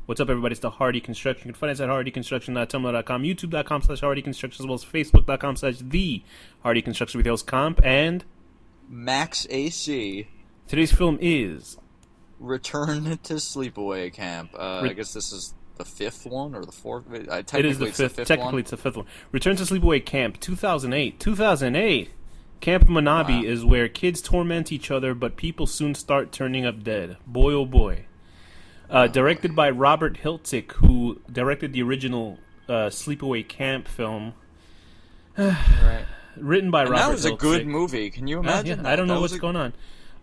What's up, everybody? It's the Hardy Construction. You can find us at hardyconstruction.tumblr.com, youtube.com/hardyconstruction, as well as facebook.com/the Hardy Construction with your host Comp and Max AC. Today's film is Return to Sleepaway Camp. I guess this is the fifth one or the fourth. It is the fifth. Technically, it's the fifth one. Return to Sleepaway Camp, 2008. 2008. Camp Manabi is where kids torment each other, but people soon start turning up dead. Boy, oh boy. Directed by Robert Hiltzik, who directed the original Sleepaway Camp film. Right. Written by Robert Hiltzik. That was a good movie. Can you imagine? I don't know what's going on.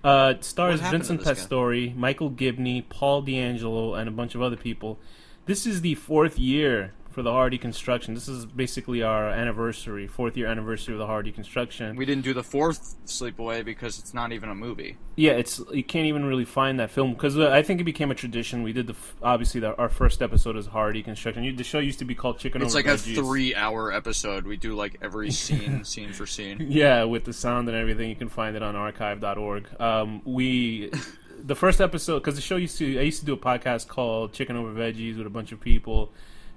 It stars Vincent Pastore, Michael Gibney, Paul D'Angelo, and a bunch of other people. This is the fourth year for the Hardy Construction. This is basically our anniversary, fourth year anniversary of the Hardy Construction. We didn't do the fourth Sleepaway because it's not even a movie. Yeah, you can't even really find that film because I think it became a tradition. We did our first episode is Hardy Construction. The show used to to be called Chicken Over Veggies. It's like a 3-hour episode. We do like every scene for scene. Yeah, with the sound and everything. You can find it on archive.org. The first episode, because the show I used to do a podcast called Chicken Over Veggies with a bunch of people.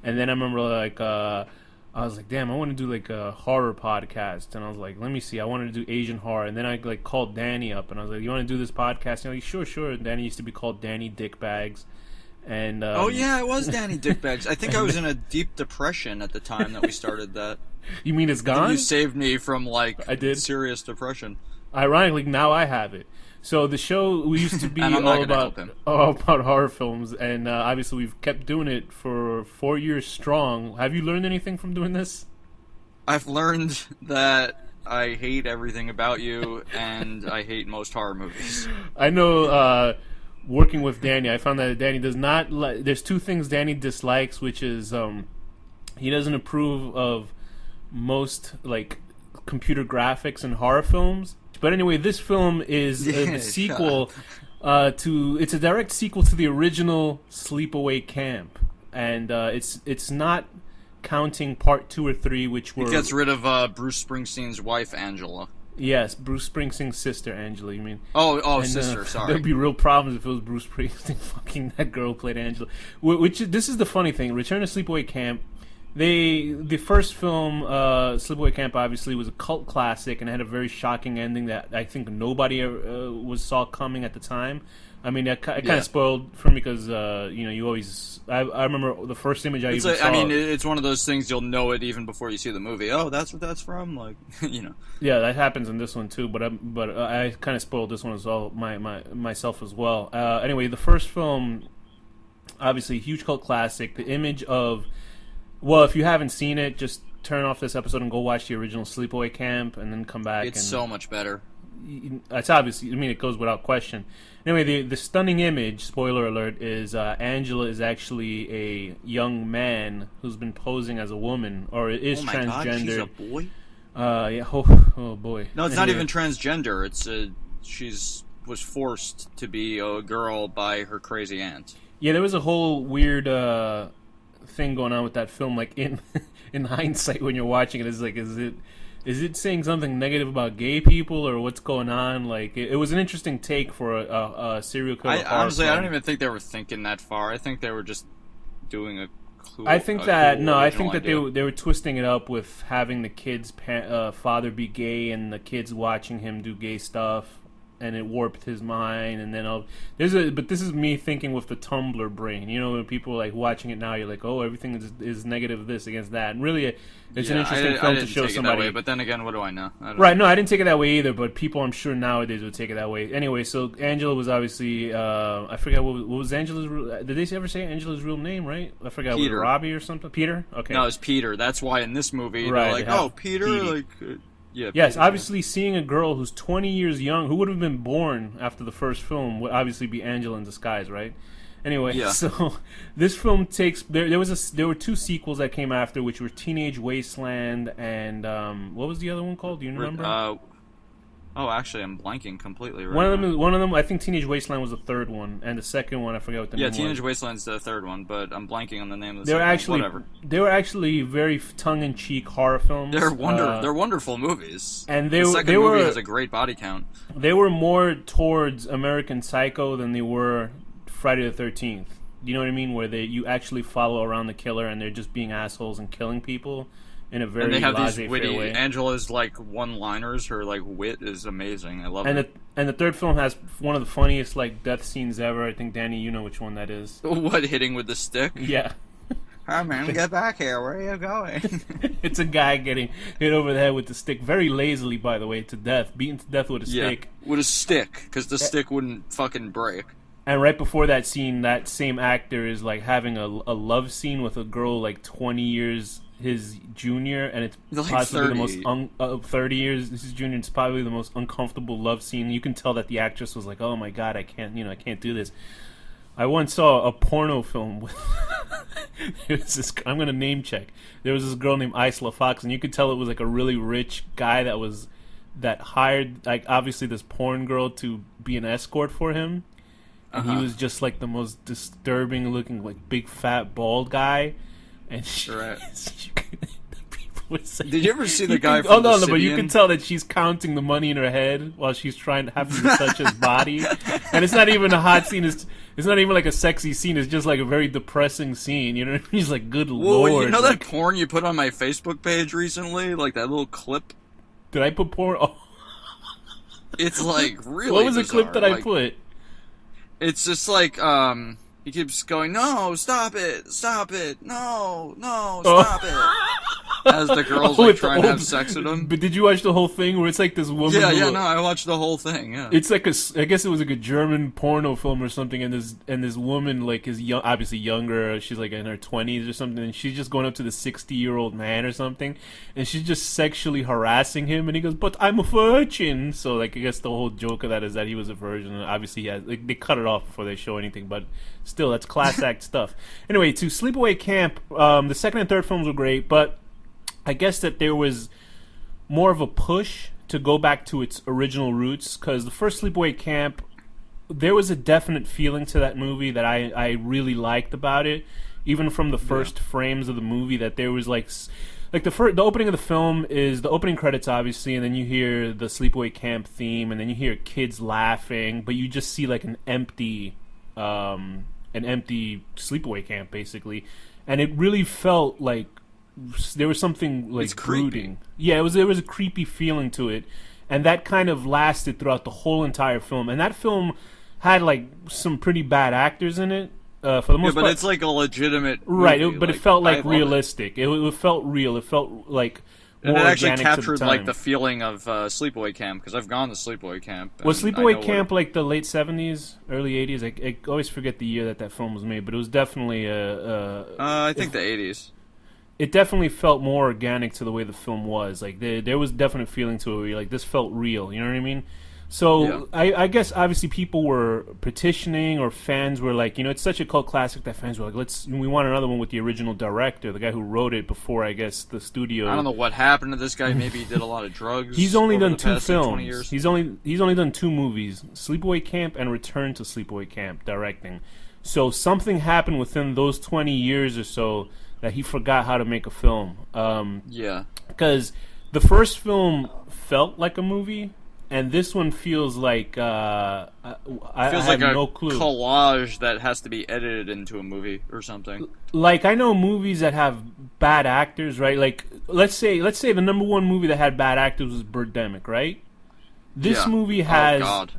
And then I remember, I was like, damn, I want to do, a horror podcast. And I was like, let me see. I wanted to do Asian horror. And then I, called Danny up. And I was like, you want to do this podcast? And he's like, sure. And Danny used to be called Danny Dickbags. And, oh, yeah, it was Danny Dickbags. I think I was in a deep depression at the time that we started that. You mean it's gone? You saved me from, I did? serious depression. Ironically, now I have it. So the show we used to be all about horror films, and obviously we've kept doing it for 4 years strong. Have you learned anything from doing this? I've learned that I hate everything about you, and I hate most horror movies. I know, working with Danny, I found that Danny does not there's two things Danny dislikes, which is he doesn't approve of most, computer graphics in horror films. But anyway, this film is a sequel it's a direct sequel to the original Sleepaway Camp, and it's not counting part 2 or 3, which were... It gets rid of Bruce Springsteen's wife, Angela. Yes, Bruce Springsteen's sister, Angela, you mean. Oh, sister, sorry. There'd be real problems if it was Bruce Springsteen. Fucking that girl played Angela. This is the funny thing. Return to Sleepaway Camp... The first film, Sleepaway Camp, obviously was a cult classic and had a very shocking ending that I think nobody saw coming at the time. I mean, it kind of spoiled for me because you always. I remember the first image I even saw. I mean, it's one of those things you'll know it even before you see the movie. Oh, that's what that's from, Yeah, that happens in this one too. But I kind of spoiled this one as well, myself as well. Anyway, the first film, obviously, huge cult classic. The image of. Well, if you haven't seen it, just turn off this episode and go watch the original Sleepaway Camp, and then come back. It's so much better. It's obviously, it goes without question. Anyway, the stunning image, spoiler alert, is Angela is actually a young man who's been posing as a woman, or is transgender. God, she's a boy? Yeah. Oh boy. No, it's not even transgender. It's was forced to be a girl by her crazy aunt. Yeah, there was a whole weird thing going on with that film, in hindsight when you're watching it. Is it saying something negative about gay people, or what's going on? It was an interesting take for a serial killer. Honestly, I don't even think they were thinking that far. I think they were just doing a cool. I think that they were twisting it up with having the kid's father be gay and the kids watching him do gay stuff. And it warped his mind, and then but this is me thinking with the Tumblr brain. When people are watching it now, you're like, oh, everything is negative, this against that, and really, it's an interesting film to show somebody. That way, but then again, what do I know? No, I didn't take it that way either. But people, I'm sure nowadays would take it that way. Anyway, so Angela was obviously, I forgot what was Angela's. Did they ever say Angela's real name? Right? I forgot. Peter. Was it Robbie or something? Peter. Okay. No, it's Peter. That's why in this movie, right, they're like, oh, Peter, Petey. Yeah, yes, Peter, obviously seeing a girl who's 20 years young, who would have been born after the first film, would obviously be Angela in disguise, right? Anyway, so this film takes... There were 2 sequels that came after, which were Teenage Wasteland and... what was the other one called? Do you remember? Oh, actually, I'm blanking completely right One of them, I think Teenage Wasteland was the third one, and the second one, I forgot what the name was. Yeah, Teenage Wasteland's the third one, but I'm blanking on the name of the second one. Whatever. They were actually very tongue-in-cheek horror films. They're wonderful movies. And the second movie has a great body count. They were more towards American Psycho than they were Friday the 13th. you know what I mean, where you actually follow around the killer and they're just being assholes and killing people in a very and they have these laissez-faire witty way. Angela's like one-liners. Her like wit is amazing. I love it. And the third film has one of the funniest like death scenes ever. I think Danny, you know which one that is. What, hitting with the stick? Yeah. Hi man, get back here. Where are you going? It's a guy getting hit over the head with the stick, very lazily, by the way, to death, beaten to death with a stick. With a stick, because the stick wouldn't fucking break. And right before that scene, that same actor is like having a love scene with a girl like 20 years his junior, and it's like possibly 30. the most 30 years his junior. It's probably the most uncomfortable love scene. You can tell that the actress was like, "Oh my god, I can't do this." I once saw a porno film with there was this, I'm gonna name check. There was this girl named Isla Fox, and you could tell it was like a really rich guy that hired like obviously this porn girl to be an escort for him. And he was just like the most disturbing looking, like big fat bald guy. And did you ever see the guy from no, but you can tell that she's counting the money in her head while she's trying to have to touch his body. And it's not even a hot scene. It's not even like a sexy scene. It's just like a very depressing scene. You know what I mean? He's like, good lord. You know that porn you put on my Facebook page recently? Like that little clip? Did I put porn? Oh. It's like really What was the bizarre. clip that I put? It's just like, he keeps going, no, stop it, no, stop it. As the girls like trying to have sex with him. But did you watch the whole thing where it's like this woman? Yeah, no, I watched the whole thing. Yeah, it's like I guess it was like a German porno film or something, and this woman like is young, obviously younger. She's like in her 20s or something, and she's just going up to the 60-year-old man or something, and she's just sexually harassing him, and he goes, "But I'm a virgin." So like I guess the whole joke of that is that he was a virgin, and obviously he has, like, they cut it off before they show anything, but still that's class act stuff. Anyway, to Sleepaway Camp, the second and third films were great, but I guess that there was more of a push to go back to its original roots, because the first Sleepaway Camp, there was a definite feeling to that movie that I really liked about it, even from the first frames of the movie, that there was like the opening of the film is the opening credits, obviously, and then you hear the Sleepaway Camp theme, and then you hear kids laughing, but you just see like an empty Sleepaway Camp, basically, and it really felt like there was something like brooding. Yeah, there was a creepy feeling to it, and that kind of lasted throughout the whole entire film. And that film had like some pretty bad actors in it. For the most part, it's like a legitimate movie. Right, but it felt like realistic. It felt real. It felt like more and it actually organic captured to the time. like the feeling of Sleepaway Camp, because I've gone to Sleepaway Camp. Was Sleepaway Camp like the late 70s, early 80s? I always forget the year that film was made, but it was definitely I think the 80s. It definitely felt more organic to the way the film was. Like there was definite feeling to it where you're like, this felt real. You know what I mean? So I guess obviously people were petitioning, or fans were like, it's such a cult classic that fans were like, we want another one with the original director, the guy who wrote it before, I guess, the studio. I don't know what happened to this guy. Maybe he did a lot of drugs. He's only done two films. He's only done 2 movies: Sleepaway Camp and Return to Sleepaway Camp, directing. So something happened within those 20 years or so that he forgot how to make a film. Because the first film felt like a movie, and this one feels like I have no clue. Collage that has to be edited into a movie or something. Like, I know movies that have bad actors, right? Like, let's say the number one movie that had bad actors was Birdemic, right? This movie has. Oh, God.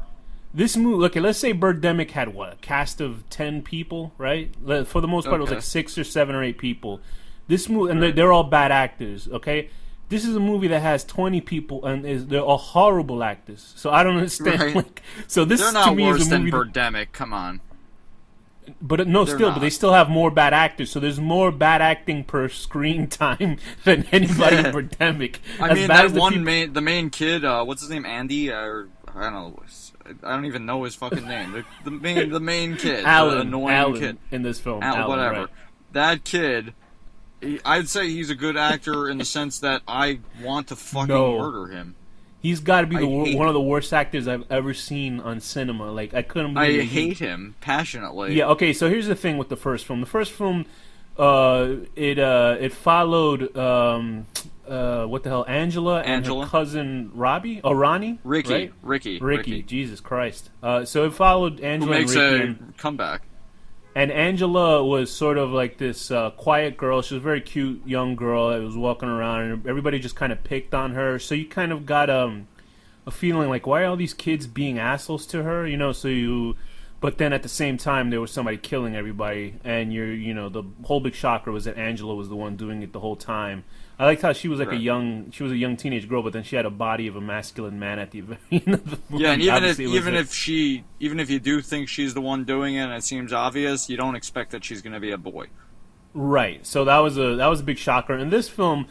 This movie, okay, let's say Birdemic had a cast of 10 people, right? For the most part, it was like 6 or 7 or 8 people. This movie, and they're all bad actors, okay? This is a movie that has 20 people, and they're all horrible actors. So I don't understand. Right. Like, so this they're not to me worse is a movie than Birdemic. Come on. But but they still have more bad actors. So there's more bad acting per screen time than anybody in Birdemic. I mean, that the main kid, what's his name, Andy, or I don't know. I don't even know his fucking name. The main kid, the annoying kid in this film. Whatever. Right. That kid, I'd say he's a good actor in the sense that I want to fucking murder him. He's got to be one of the worst actors I've ever seen on cinema. Like, I couldn't believe I hate him passionately. Yeah. Okay. So here's the thing with the first film. The first film, it followed what the hell, Angela and her cousin Robbie? Oh, Ronnie? Ricky. Right? Ricky. Jesus Christ. So it followed Angela who makes and Ricky. a comeback. And Angela was sort of like this quiet girl. She was a very cute young girl that was walking around, and everybody just kind of picked on her. So you kind of got a feeling like, why are all these kids being assholes to her? You know, but then at the same time, there was somebody killing everybody, and the whole big shocker was that Angela was the one doing it the whole time. I liked how she was like a young teenage girl, but then she had a body of a masculine man at the end of the movie. Yeah, and even if you do think she's the one doing it, and it seems obvious, you don't expect that she's going to be a boy. Right. So that was a big shocker. In this film,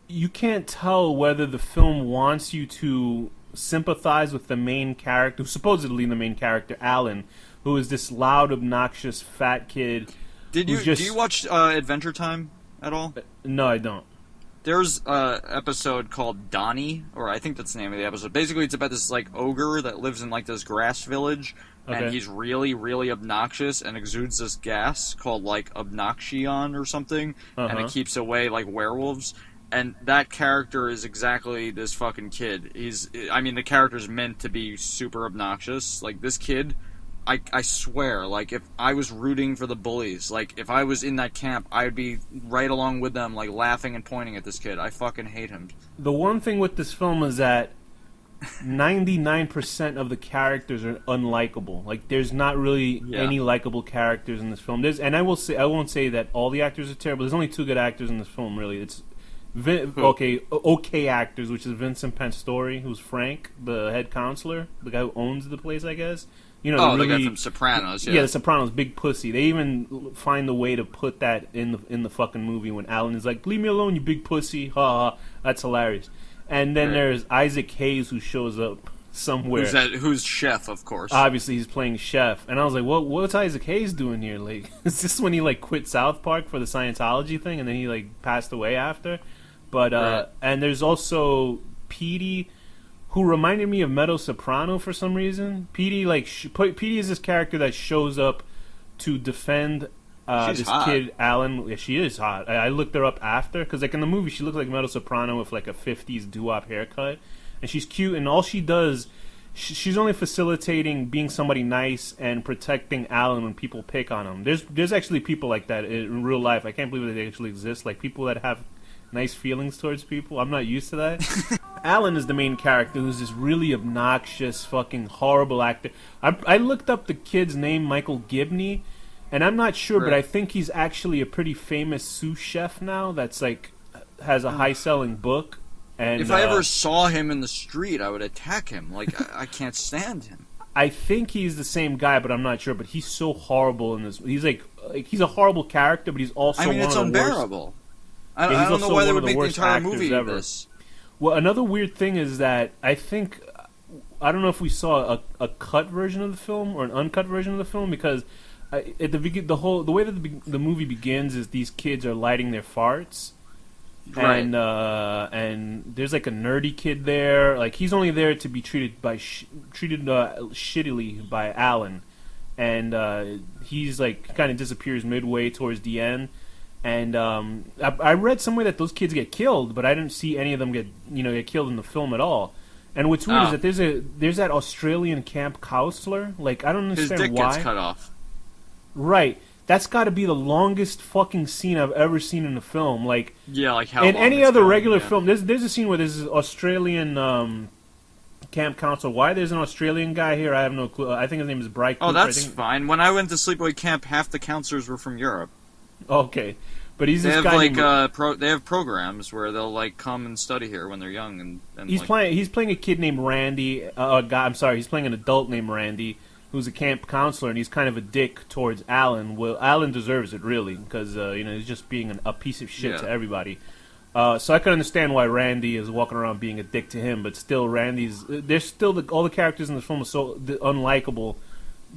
you can't tell whether the film wants you to sympathize with the main character, supposedly the main character, Alan, who is this loud, obnoxious, fat kid. Do you watch Adventure Time at all? No, I don't. There's an episode called Donnie, or I think that's the name of the episode. Basically, it's about this like ogre that lives in like this grass village, and he's really, really obnoxious and exudes this gas called like Obnoxion or something, and it keeps away like werewolves. And that character is exactly this fucking kid. The character's meant to be super obnoxious. Like, this kid, I swear, like, if I was rooting for the bullies, like, if I was in that camp, I'd be right along with them, like, laughing and pointing at this kid. I fucking hate him. The one thing with this film is that 99% of the characters are unlikable. Like, there's not really any likable characters in this film. I won't say that all the actors are terrible. There's only 2 good actors in this film, really. It's okay actors, which is Vincent Pastore, who's Frank, the head counselor, the guy who owns the place, I guess. You know, the guy from Sopranos. Yeah, the Sopranos, big pussy. They even find a way to put that in the fucking movie when Alan is like, "Leave me alone, you big pussy!" Ha ha. That's hilarious. And then there's Isaac Hayes, who shows up somewhere. Who's chef, of course. Obviously, he's playing chef. And I was like, what's Isaac Hayes doing here? Like, is this when he like quit South Park for the Scientology thing, and then he like passed away after? But and there's also Petey, who reminded me of Meadow Soprano for some reason. Petey Petey is this character that shows up to defend this hot. kid Alan. Yeah, she is hot. I looked her up after, because like in the movie she looks like Meadow Soprano with like a 50s doo-wop haircut, and she's cute, and all she does, she's only facilitating being somebody nice and protecting Alan when people pick on him. There's actually people like that in real life. I can't believe that they actually exist. Like people that have nice feelings towards people. I'm not used to that. Alan is the main character, who's this really obnoxious, fucking horrible actor. I looked up the kid's name, Michael Gibney, and I'm not sure, but I think he's actually a pretty famous sous chef now. That's like has a high-selling book. And if I ever saw him in the street, I would attack him. Like I can't stand him. I think he's the same guy, but I'm not sure. But he's so horrible in this. He's like he's a horrible character, but he's also it's unbearable. I don't know why they would make the entire movie this. Well, another weird thing is that I don't know if we saw a cut version of the film or an uncut version of the film, because at the way that the movie begins is these kids are lighting their farts, and there's like a nerdy kid there. Like he's only there to be treated shittily by Alan, and he's like kind of disappears midway towards the end. And I read somewhere that those kids get killed, but I didn't see any of them get killed in the film at all. And what's weird is that there's that Australian camp counselor. Like I don't understand his dick why. Gets cut off. Right. That's got to be the longest fucking scene I've ever seen in a film. Like how in long any it's other going, regular film. There's a scene where there's this Australian camp counselor. Why there's an Australian guy here? I have no clue. I think his name is Bryce. Oh, that's fine. When I went to sleepaway camp, half the counselors were from Europe. Okay, but he's this have guy. They have programs where they'll like come and study here when they're young, and he's playing a kid named Randy. He's playing an adult named Randy, who's a camp counselor, and he's kind of a dick towards Alan. Well, Alan deserves it really, because he's just being a piece of shit to everybody. So I can understand why Randy is walking around being a dick to him, but still, there's still all the characters in the film are so unlikable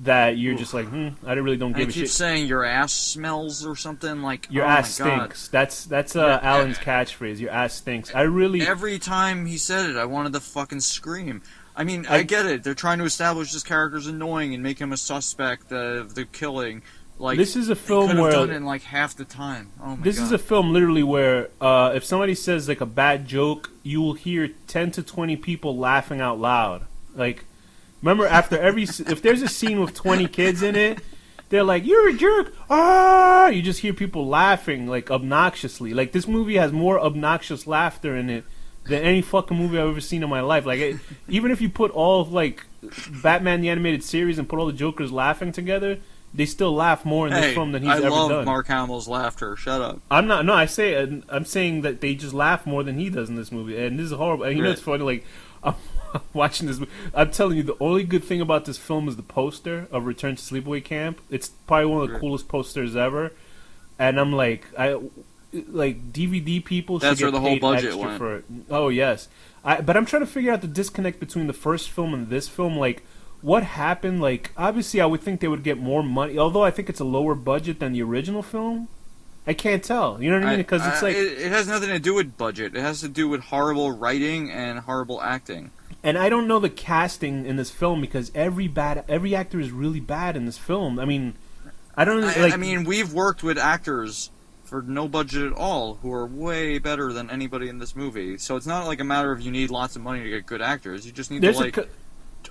that you're just like, I really don't give a shit. I keep saying your ass smells or something, like your ass stinks. That's Alan's catchphrase. Your ass stinks. Every time he said it, I wanted to fucking scream. I mean, I get it. They're trying to establish this character's annoying and make him a suspect of the killing. Like this is a film they could where have done it in like half the time. Oh my god. This is a film literally where if somebody says like a bad joke, you will hear 10 to 20 people laughing out loud. Like. Remember, after if there's a scene with 20 kids in it, they're like, "You're a jerk!" Ah! You just hear people laughing like obnoxiously. Like this movie has more obnoxious laughter in it than any fucking movie I've ever seen in my life. Like even if you put all of like Batman the Animated Series and put all the Jokers laughing together, they still laugh more in this film than he's ever done. I love Mark Hamill's laughter. Shut up. I'm not. No, I'm saying that they just laugh more than he does in this movie, and this is horrible. And you know, it's funny. Like I'm watching this. I'm telling you, the only good thing about this film is the poster of Return to Sleepaway Camp. It's probably one of the coolest posters ever. And I'm like, DVD people should get paid extra for it. Oh yes, but I'm trying to figure out the disconnect between the first film and this film. Like, what happened? Like, obviously, I would think they would get more money. Although I think it's a lower budget than the original film. I can't tell. You know what I mean? Because it's like it has nothing to do with budget. It has to do with horrible writing and horrible acting. And I don't know the casting in this film because every actor is really bad in this film. I mean, I don't know. Like, I mean, we've worked with actors for no budget at all who are way better than anybody in this movie. So it's not like a matter of you need lots of money to get good actors. You just need to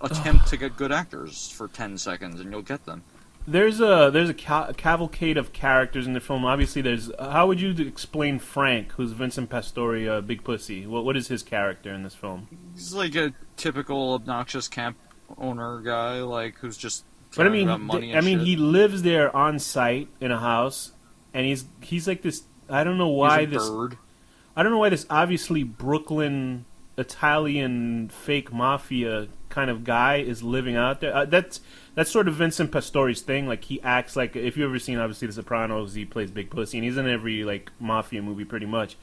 attempt to get good actors for 10 seconds and you'll get them. There's a cavalcade of characters in the film. Obviously, how would you explain Frank, who's Vincent Pastore, Big Pussy? What is his character in this film? He's like a typical obnoxious camp owner guy, like who's just but I mean, about money and shit. He lives there on site in a house, and he's like this. I don't know why he's a bird. I don't know why this obviously Brooklyn Italian fake mafia kind of guy is living out there. That's sort of Vincent Pastore's thing. Like, he acts like, if you've ever seen obviously The Sopranos, he plays Big Pussy, and he's in every like mafia movie pretty much.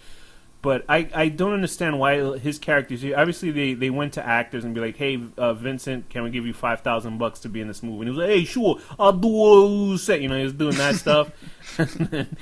But I don't understand why his characters. Obviously, they went to actors and be like, "Hey, Vincent, can we give you $5,000 to be in this movie?" And he was like, "Hey, sure, I'll do a set." You know, he was doing that stuff. Then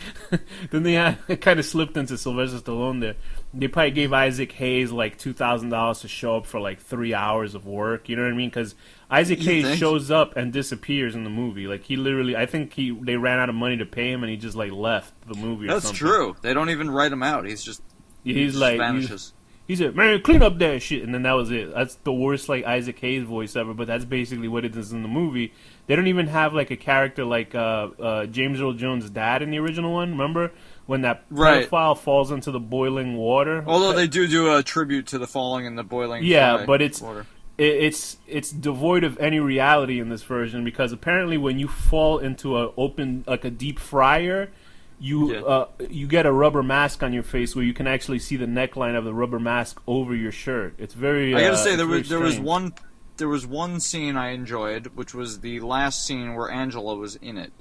they kind of slipped into Sylvester Stallone there. They probably gave Isaac Hayes like $2,000 to show up for like 3 hours of work. You know what I mean? Because Isaac Hayes shows up and disappears in the movie. Like, he literally, I think they ran out of money to pay him, and he just like left the movie. That's true. They don't even write him out. He's just vanishes. He said, "Man, clean up that shit," and then that was it. That's the worst like Isaac Hayes voice ever, but that's basically what it is in the movie. They don't even have like a character like James Earl Jones' dad in the original one. Remember when that pedophile falls into the boiling water? Although they do a tribute to the falling in the boiling but it's water. It's devoid of any reality in this version, because apparently when you fall into a deep fryer, you get a rubber mask on your face where you can actually see the neckline of the rubber mask over your shirt. It's very. I gotta say there was one scene I enjoyed, which was the last scene where Angela was in it,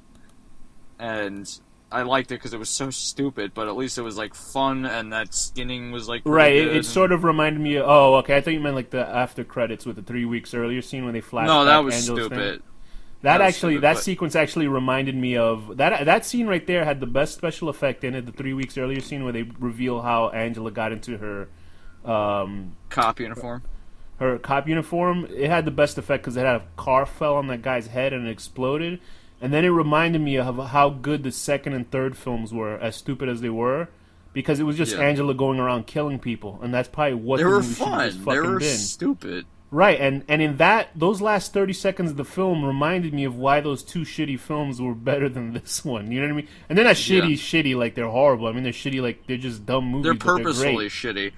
and I liked it because it was so stupid, but at least it was like fun, and that skinning was like right. It sort of reminded me of. Oh, okay. I thought you meant like the after credits with the 3 weeks earlier scene when they flashed. No, that was Angela's stupid. Thing. That sequence actually reminded me of that scene right there. Had the best special effect in it. The 3 weeks earlier scene where they reveal how Angela got into her cop uniform. Her cop uniform. It had the best effect because it had a car fell on that guy's head and it exploded. And then it reminded me of how good the second and third films were, as stupid as they were, because it was just Angela going around killing people, and that's probably what they the were movie fun. Should have fucking they were been. Stupid. Right, and in those last 30 seconds of the film reminded me of why those two shitty films were better than this one. You know what I mean? And they're not shitty like they're horrible. I mean, they're shitty like they're just dumb movies. They're purposefully but they're shitty.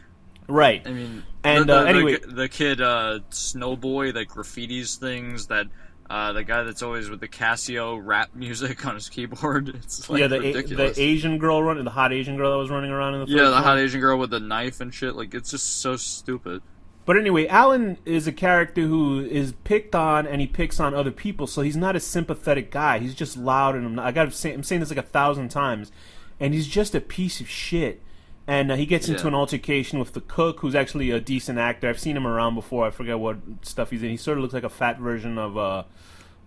Right. I mean, and anyway, the kid Snowboy that graffitis things, that the guy that's always with the Casio rap music on his keyboard. It's like ridiculous. The Asian girl the hot Asian girl that was running around in the first the film. hot Asian girl with the knife and shit. Like, it's just so stupid. But anyway, Alan is a character who is picked on, and he picks on other people, so he's not a sympathetic guy. He's just loud, and I'm saying this like 1,000 times, and he's just a piece of shit. And he gets into an altercation with the cook, who's actually a decent actor. I've seen him around before. I forget what stuff he's in. He sort of looks like a fat version of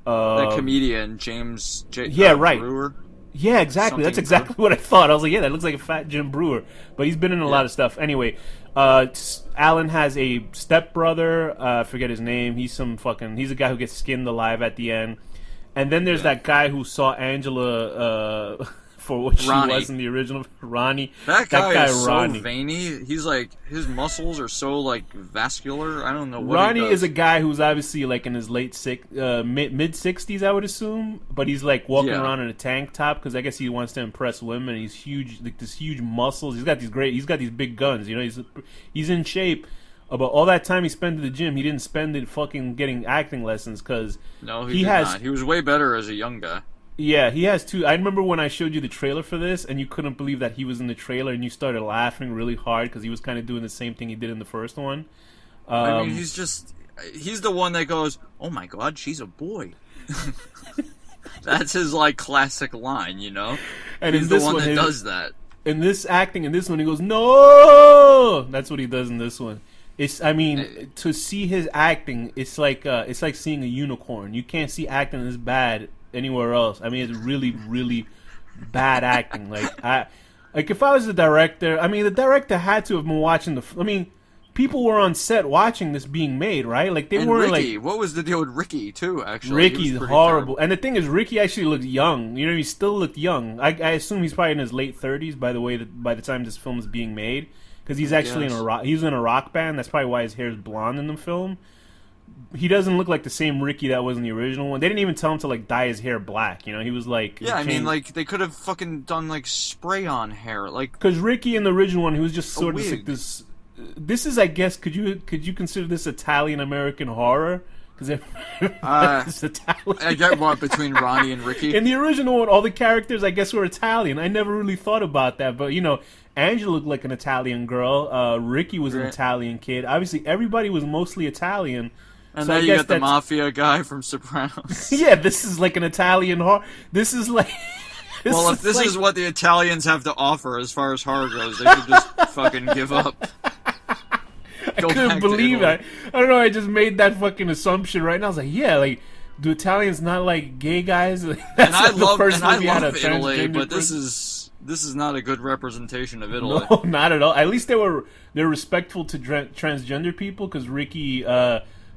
the comedian James Brewer. Yeah, exactly. That's exactly what I thought. I was like, yeah, that looks like a fat Jim Brewer. But he's been in a lot of stuff. Anyway, Alan has a stepbrother. I forget his name. He's a guy who gets skinned alive at the end. And then there's that guy who saw Angela for what she Ronnie. was in the original. Ronnie. That guy is Ronnie. so veiny. He's like, his muscles are so like vascular. I don't know what Ronnie he does. is a guy who's obviously like in his mid 60s, I would assume, but he's like walking around in a tank top because I guess he wants to impress women. He's huge, like this huge muscles. He's got these big guns. You know, he's in shape. But all that time he spent at the gym, he didn't spend it fucking getting acting lessons because he did not. He was way better as a young guy. Yeah, he has two. I remember when I showed you the trailer for this, and you couldn't believe that he was in the trailer, and you started laughing really hard because he was kind of doing the same thing he did in the first one. I mean, he's the one that goes, "Oh my God, she's a boy." That's his like classic line, you know. And he's the one that does that. In this acting, in this one, he goes, "No!" That's what he does in this one. I mean, to see his acting, it's like seeing a unicorn. You can't see acting this bad anywhere else. I mean, it's really, really bad acting. Like if I was the director, I mean, the director had to have been watching I mean, people were on set watching this being made, right? Like they weren't Ricky. like. What was the deal with Ricky too? Actually, Ricky's horrible. And the thing is, Ricky actually looked young. You know, he still looked young. I assume he's probably in his late 30s. By the time this film is being made. Because he's actually he's in a rock band. That's probably why his hair is blonde in the film. He doesn't look like the same Ricky that was in the original one. They didn't even tell him to like dye his hair black. You know, he was like I mean, like they could have fucking done like spray on hair, like because Ricky in the original one, he was just sort of like this. This is, I guess, could you consider this Italian American horror? Because it's Italian. I get what between Ronnie and Ricky. In the original one, all the characters, I guess, were Italian. I never really thought about that, but you know, Angela looked like an Italian girl. Ricky was an Italian kid. Obviously, everybody was mostly Italian. And so then you got the mafia guy from Sopranos. Yeah, this is like an Italian horror. This is like. If this is what the Italians have to offer as far as horror goes, they should just fucking give up. I couldn't believe it. I don't know. I just made that fucking assumption right now. I was like, yeah, like, do Italians not like gay guys? And I love Italy, but this is not a good representation of Italy. No, not at all. At least they're respectful to transgender people because Ricky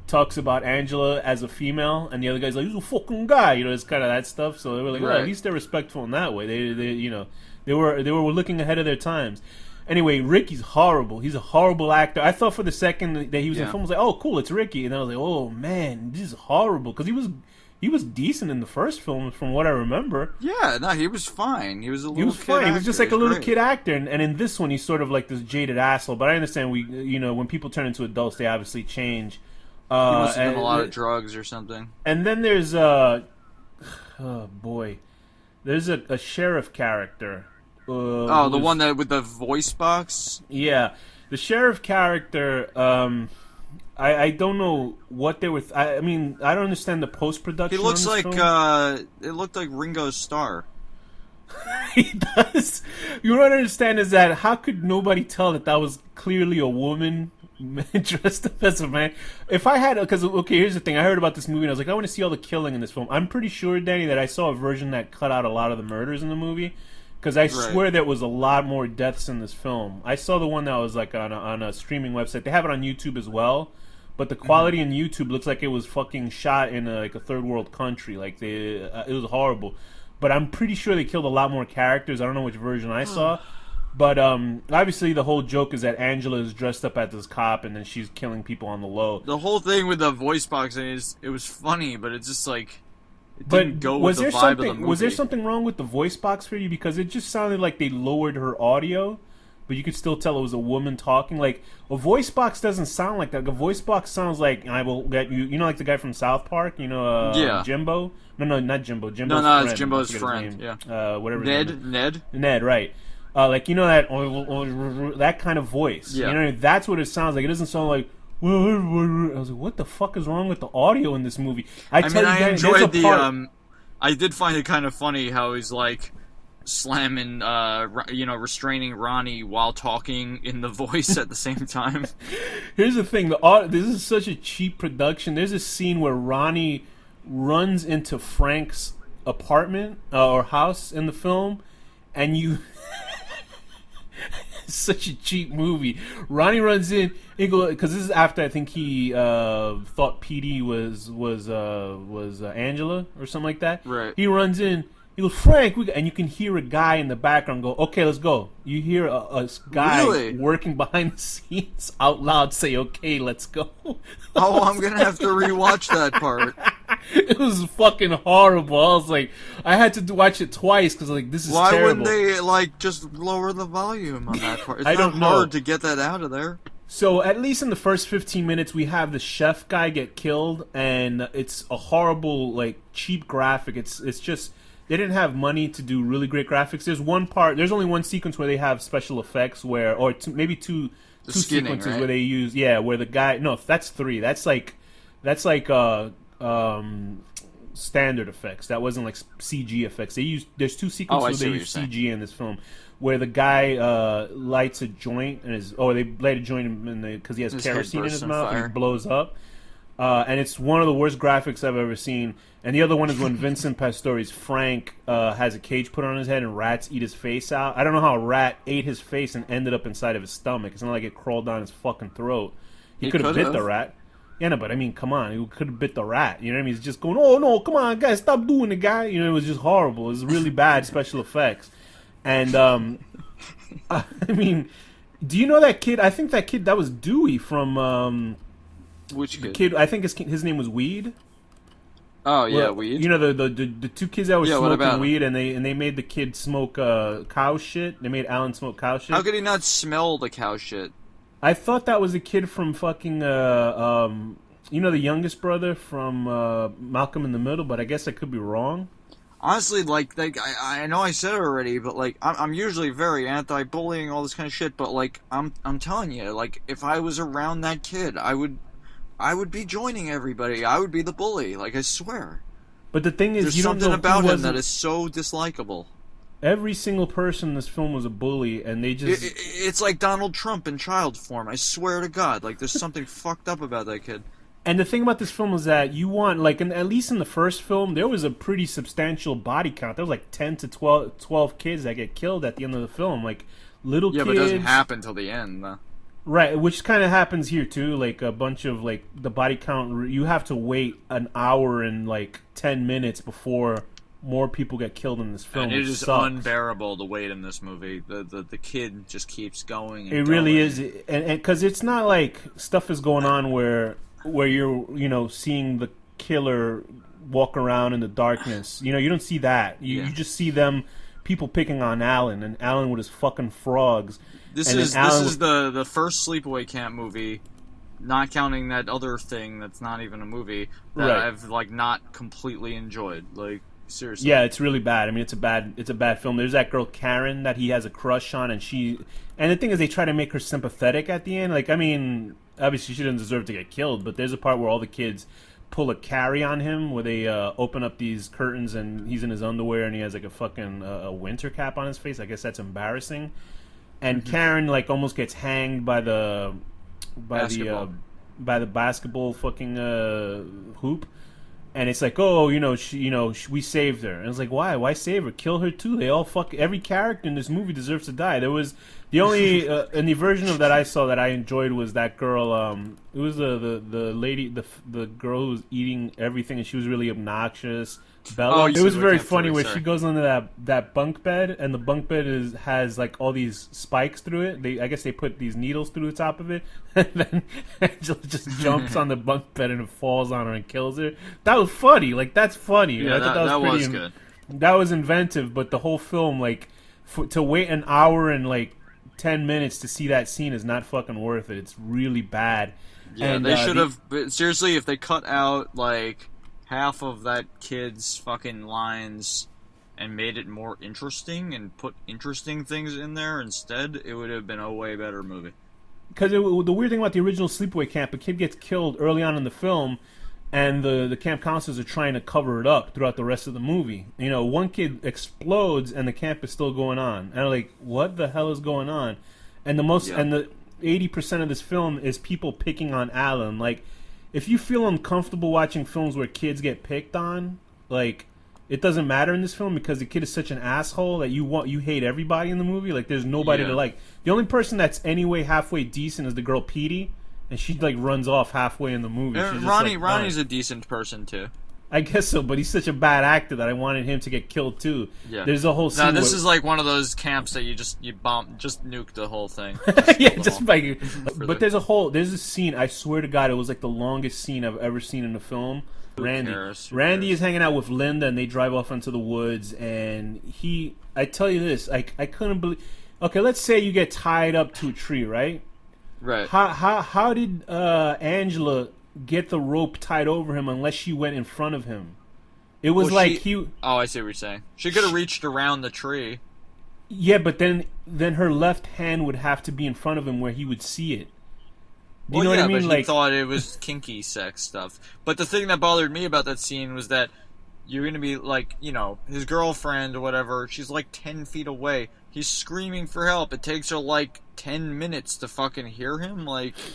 talks about Angela as a female, and the other guy's like, he's a fucking guy. You know, it's kind of that stuff. So they were like, well, at least they're respectful in that way. They were looking ahead of their times. Anyway, Ricky's horrible. He's a horrible actor. I thought for the second that he was in film, I was like, oh, cool, it's Ricky. And I was like, oh, man, this is horrible. Because he was decent in the first film, from what I remember. Yeah, no, he was fine. He was fine. Actor. He was just like a little kid actor. And in this one, he's sort of like this jaded asshole. But I understand, when people turn into adults, they obviously change. He must have done a lot of drugs or something. And then there's oh boy, there's a sheriff character. The one that with the voice box. Yeah, the sheriff character. I don't know what they were. I mean, I don't understand the post production. He looks like it looked like Ringo Starr. He does. You don't understand is that how could nobody tell that was clearly a woman dressed up as a man? If I had, because here's the thing. I heard about this movie and I was like, I want to see all the killing in this film. I'm pretty sure, Danny, that I saw a version that cut out a lot of the murders in the movie. Because I swear there was a lot more deaths in this film. I saw the one that was like on a streaming website. They have it on YouTube as well, but the quality in YouTube looks like it was fucking shot in a third world country. Like it was horrible. But I'm pretty sure they killed a lot more characters. I don't know which version I saw, but obviously the whole joke is that Angela is dressed up as this cop and then she's killing people on the low. The whole thing with the voice box is it was funny, but it's just like. Was there something wrong with the voice box for you? Because it just sounded like they lowered her audio, but you could still tell it was a woman talking. Like, a voice box doesn't sound like that. A voice box sounds like, I will get you. You know, like the guy from South Park? You know, Jimbo? No, not Jimbo. Jimbo's friend. It's Jimbo's friend. Yeah. Whatever. Ned, right. Like, you know, that kind of voice. Yeah. You know, that's what it sounds like. It doesn't sound like, I was like, what the fuck is wrong with the audio in this movie? I enjoyed I did find it kind of funny how he's like slamming, restraining Ronnie while talking in the voice at the same time. Here's the thing: this is such a cheap production. There's a scene where Ronnie runs into Frank's apartment or house in the film, and you. Such a cheap movie. Ronnie runs in, because this is after I think he thought PD was Angela or something like that. Right. He runs in He goes, Frank, and you can hear a guy in the background go, okay, let's go. You hear a guy working behind the scenes out loud say, okay, let's go. Oh, I'm going to have to rewatch that part. It was fucking horrible. I was like, I had to watch it twice because like this is terrible. Why wouldn't they like just lower the volume on that part? It's not hard to get that out of there. So at least in the first 15 minutes, we have the chef guy get killed, and it's a horrible, like, cheap graphic. It's just they didn't have money to do really great graphics. There's only one sequence where they have special effects maybe two sequences, right? Where they use where the guy that's three. That's like standard effects. That wasn't like CG effects. There's two sequences where they use CG in this film, where the guy lights a joint and they light a joint because he has kerosene in his mouth and he blows up. And it's one of the worst graphics I've ever seen. And the other one is when Vincent Pastore's Frank has a cage put on his head and rats eat his face out. I don't know how a rat ate his face and ended up inside of his stomach. It's not like it crawled down his fucking throat. He could have bit the rat. Yeah, no, but I mean, come on. He could have bit the rat. You know what I mean? He's just going, oh, no, come on, guys, stop doing it, guy. You know, it was just horrible. It was really bad special effects. And, I mean, do you know that kid? I think that kid, that was Dewey from... Which kid? The kid, I think his name was Weed. Oh yeah, Weed. You know the two kids that were smoking weed, and they made the kid smoke cow shit. They made Alan smoke cow shit. How could he not smell the cow shit? I thought that was the kid from fucking the youngest brother from Malcolm in the Middle, but I guess I could be wrong. Honestly, like I know I said it already, but like I'm usually very anti-bullying, all this kind of shit. But like I'm telling you, like if I was around that kid, I would be joining everybody. I would be the bully. Like, I swear. But the thing is, there's something about him that is so dislikable. Every single person in this film was a bully, and they just... It's like Donald Trump in child form. I swear to God. Like, there's something fucked up about that kid. And the thing about this film is that you want, like, at least in the first film, there was a pretty substantial body count. There was like 10 to 12 kids that get killed at the end of the film. Like, little kids... Yeah, but it doesn't happen till the end, though. Right, which kind of happens here too. Like a bunch of like the body count. You have to wait an hour and like 10 minutes before more people get killed in this film. And it is unbearable to wait in this movie. The kid just keeps going. And it really is, and because it's not like stuff is going on where you're seeing the killer walk around in the darkness. You don't see that. You just see people picking on Alan, and Alan with his fucking frogs. This is the first Sleepaway Camp movie, not counting that other thing that's not even a movie, that I've like not completely enjoyed. Like, seriously. Yeah, it's really bad. I mean, it's a bad film. There's that girl Karen that he has a crush on, and the thing is, they try to make her sympathetic at the end. Like, I mean, obviously she doesn't deserve to get killed, but there's a part where all the kids pull a carry on him, where they open up these curtains and he's in his underwear and he has like a fucking a winter cap on his face. I guess that's embarrassing. And Karen like almost gets hanged by the basketball fucking hoop, and it's like, oh, we saved her, and it's like, why save her? Kill her too. They all every character in this movie deserves to die. There was the only in the version of that I saw that I enjoyed was that girl. It was the lady, the girl who was eating everything, and she was really obnoxious. Bella. It was very funny where she goes into that bunk bed, and the bunk bed has like all these spikes through it. I guess they put these needles through the top of it, and then Angela just jumps on the bunk bed and it falls on her and kills her. That was funny. Like, that's funny. Yeah, I thought that was good. That was inventive, but the whole film, like, to wait an hour and like 10 minutes to see that scene is not fucking worth it. It's really bad. Yeah, and they should have seriously, if they cut out like half of that kid's fucking lines and made it more interesting and put interesting things in there instead, it would have been a way better movie. Because the weird thing about the original Sleepaway Camp, a kid gets killed early on in the film, and the camp counselors are trying to cover it up throughout the rest of the movie. One kid explodes and the camp is still going on, and I'm like, what the hell is going on? And the 80% of this film is people picking on Alan. Like, if you feel uncomfortable watching films where kids get picked on, like, it doesn't matter in this film because the kid is such an asshole that you hate everybody in the movie. Like, there's nobody to like. The only person that's anyway halfway decent is the girl Petey, and she like runs off halfway in the movie. Ronnie's a decent person too. I guess so, but he's such a bad actor that I wanted him to get killed too. Yeah. There's a whole scene. No, this is like one of those camps that you bomb, just nuke the whole thing. But there's a scene. I swear to God, it was like the longest scene I've ever seen in a film. Randy is hanging out with Linda, and they drive off into the woods. And I tell you this, I couldn't believe. Okay, let's say you get tied up to a tree, right? Right. How did Angela get the rope tied over him unless she went in front of him? It was Oh, I see what you're saying. She could have reached around the tree. Yeah, but then her left hand would have to be in front of him where he would see it. Do you know what I mean? But he thought it was kinky sex stuff. But the thing that bothered me about that scene was that you're gonna be like, his girlfriend or whatever. She's like 10 feet away. He's screaming for help. It takes her like 10 minutes to fucking hear him.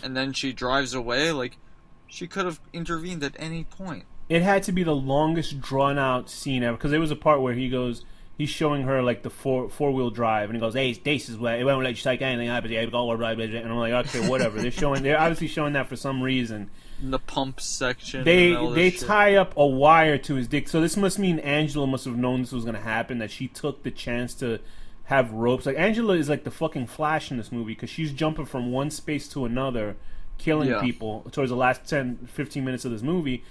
And then she drives away. She could have intervened at any point. It had to be the longest drawn out scene ever, because there was a part where he's showing her like the four-wheel drive, and he goes, "Hey, this is where it won't let you take anything up." And I'm like, okay, whatever. They're obviously showing that for some reason. In the pump section. They tie up a wire to his dick. So this must mean Angela must have known this was gonna happen. That she took the chance to have ropes. Like Angela is like the fucking Flash in this movie, because she's jumping from one space to another, killing people towards the last 10-15 minutes of this movie.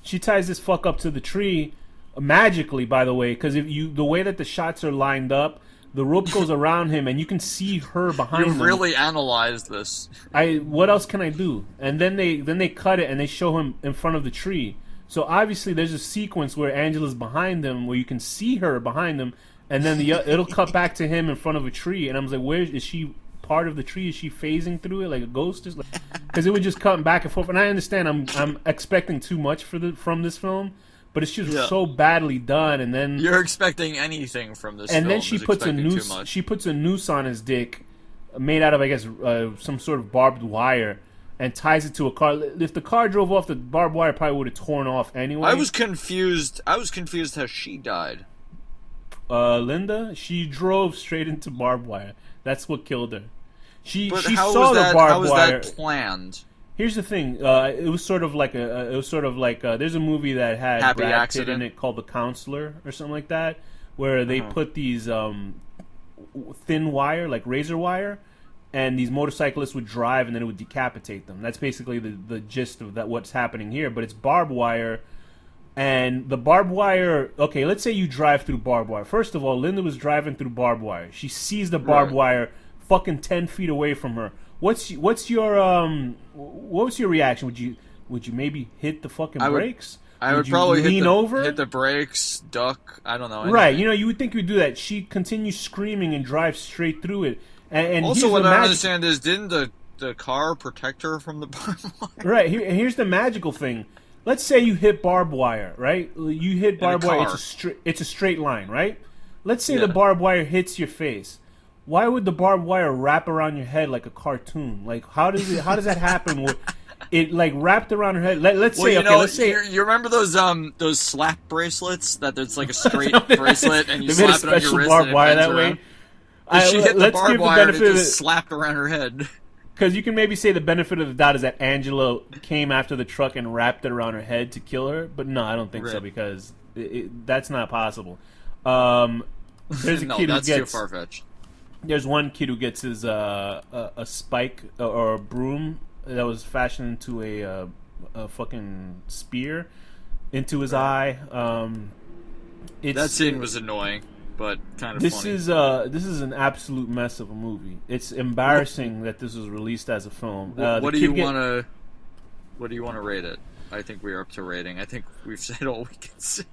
She ties this fuck up to the tree magically, by the way, because the way that the shots are lined up, the rope goes around him and you can see her behind him. You really analyzed this. What else can I do? And then they cut it and they show him in front of the tree. So obviously there's a sequence where Angela's behind him, where you can see her behind him, and then it'll cut back to him in front of a tree, and I was like, where is she? Part of the tree? Is she phasing through it like a ghost? Because it would just cut back and forth. And I understand I'm expecting too much from this film, but it's just so badly done. And then you're expecting anything from this film. And then she puts a noose on his dick, made out of, I guess, some sort of barbed wire, and ties it to a car. If the car drove off, the barbed wire probably would have torn off anyway. I was confused how she died. Linda, she drove straight into barbed wire. That's what killed her. She saw the barbed wire. How was that planned? Here's the thing. It was sort of like there's a movie that had Happy Brad Accident Pitt in it called The Counselor or something like that, where they put these thin wire, like razor wire, and these motorcyclists would drive and then it would decapitate them. That's basically the gist of that. What's happening here, but it's barbed wire. And the barbed wire, okay, let's say you drive through barbed wire. First of all, Linda was driving through barbed wire. She sees the barbed wire fucking 10 feet away from her. What was your reaction? Would you maybe hit the fucking brakes? I would probably hit the brakes, duck, I don't know. Anything. Right, you would think you would do that. She continues screaming and drives straight through it. And also, what I don't understand is, didn't the car protect her from the barbed wire? Right, here's the magical thing. Let's say you hit barbed wire, right? You hit barbed wire. It's a straight line, right? Let's say the barbed wire hits your face. Why would the barbed wire wrap around your head like a cartoon? Like, how does that happen? It like wrapped around her head. Let's say you remember those slap bracelets that it's like a straight bracelet and you slap it on your wrist barbed and wire it bends that around? way. She hit the barbed wire and it just slapped around her head. Because you can maybe say the benefit of the doubt is that Angela came after the truck and wrapped it around her head to kill her. But no, I don't think so, because that's not possible. There's a kid that's too far-fetched. There's one kid who gets his a spike or a broom that was fashioned into a fucking spear into his eye. That scene was annoying, but kind of funny. This is an absolute mess of a movie. It's embarrassing that this was released as a film. What do you want to rate it? I think we're up to rating. I think we've said all we can say.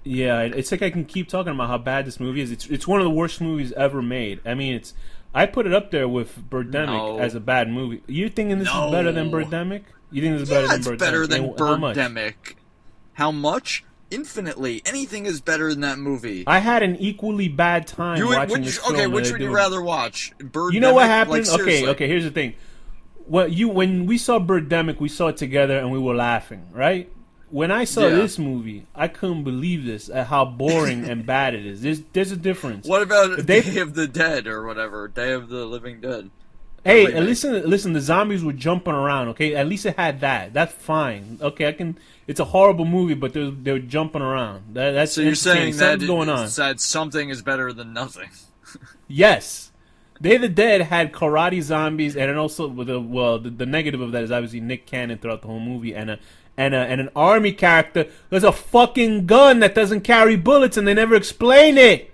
Yeah, it's like I can keep talking about how bad this movie is. It's one of the worst movies ever made. I mean, I put it up there with Birdemic as a bad movie. You thinking this is better than Birdemic? You think this is better than Birdemic? It's better than Birdemic. How much? Infinitely. Anything is better than that movie. I had an equally bad time watching this film. Okay, which would you rather watch? Birdemic? You know what happened? Like, okay, here's the thing. When we saw Birdemic, we saw it together and we were laughing, right? When I saw this movie, I couldn't believe this, at how boring and bad it is. There's a difference. What about Day of the Dead or whatever? Day of the Living Dead? Hey, remake. listen. The zombies were jumping around. Okay, at least it had that. That's fine. Okay, I can. It's a horrible movie, but they're jumping around. That's So you're entertaining. saying that Something's going on. that something is better than nothing. Yes, Day of the Dead had karate zombies, and then also with the negative of that is obviously Nick Cannon throughout the whole movie, and an army character. There's a fucking gun that doesn't carry bullets, and they never explain it.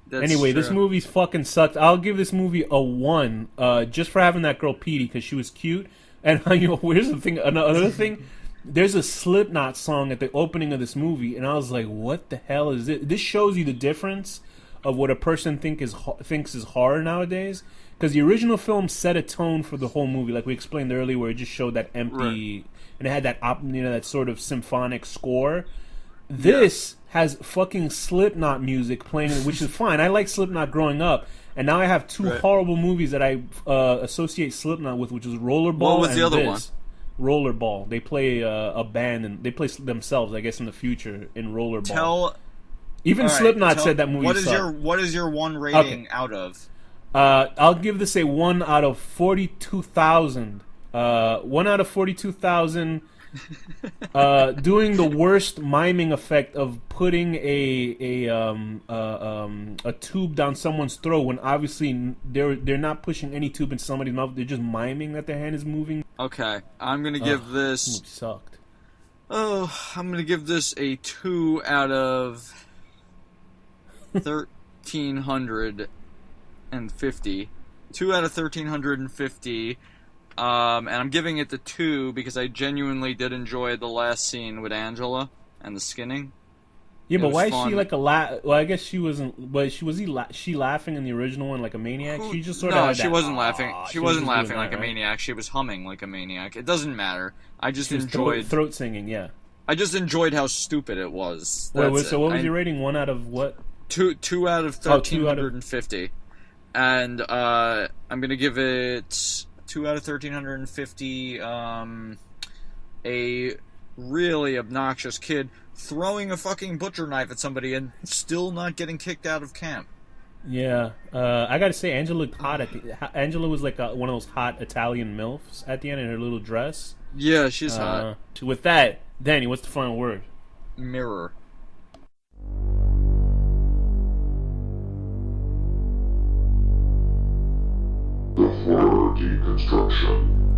That's Anyway, true. this movie fucking sucked. I'll give this movie a 1, just for having that girl Petey because she was cute. And here's the thing. Another thing, there's a Slipknot song at the opening of this movie, and I was like, "What the hell is it?" This shows you the difference of what a person thinks is horror nowadays. Because the original film set a tone for the whole movie, like we explained earlier, where it just showed that empty, and it had that that sort of symphonic score. This has fucking Slipknot music playing, which is fine. I like Slipknot growing up, and now I have two horrible movies that I associate Slipknot with, which is Rollerball. What was and the other this. Rollerball. They play a band, and they play themselves, I guess, in the future in Rollerball. Even Slipknot said that movie sucked. What is your 1 rating out of? I'll give this a 1 out of 42,000. 1 out of 42,000. Doing the worst miming effect of putting a tube down someone's throat when obviously they're not pushing any tube in somebody's mouth. They're just miming that their hand is moving. Okay, I'm gonna give this. Movie sucked. Oh, I'm gonna give this a 2 out of 1,350. 2 out of 1,350. And I'm giving it the 2 because I genuinely did enjoy the last scene with Angela and the skinning. Yeah, but why is she like a Well, I guess she wasn't. But she laughing in the original one like a maniac? She just sort of had she that, wasn't laughing. She wasn't laughing like that, a right? maniac. She was humming like a maniac. It doesn't matter. I just She was enjoyed throat singing. Yeah. I just enjoyed how stupid it was. Wait, so what was your rating? 1 out of what? 2 out of 1,350. And I'm gonna give it 2 out of 1,350. A really obnoxious kid throwing a fucking butcher knife at somebody and still not getting kicked out of camp. Yeah, I gotta say, Angela looked hot Angela was like one of those hot Italian milfs at the end in her little dress. Yeah, she's hot. With that, Danny, what's the final word? Mirror. The horror deconstruction.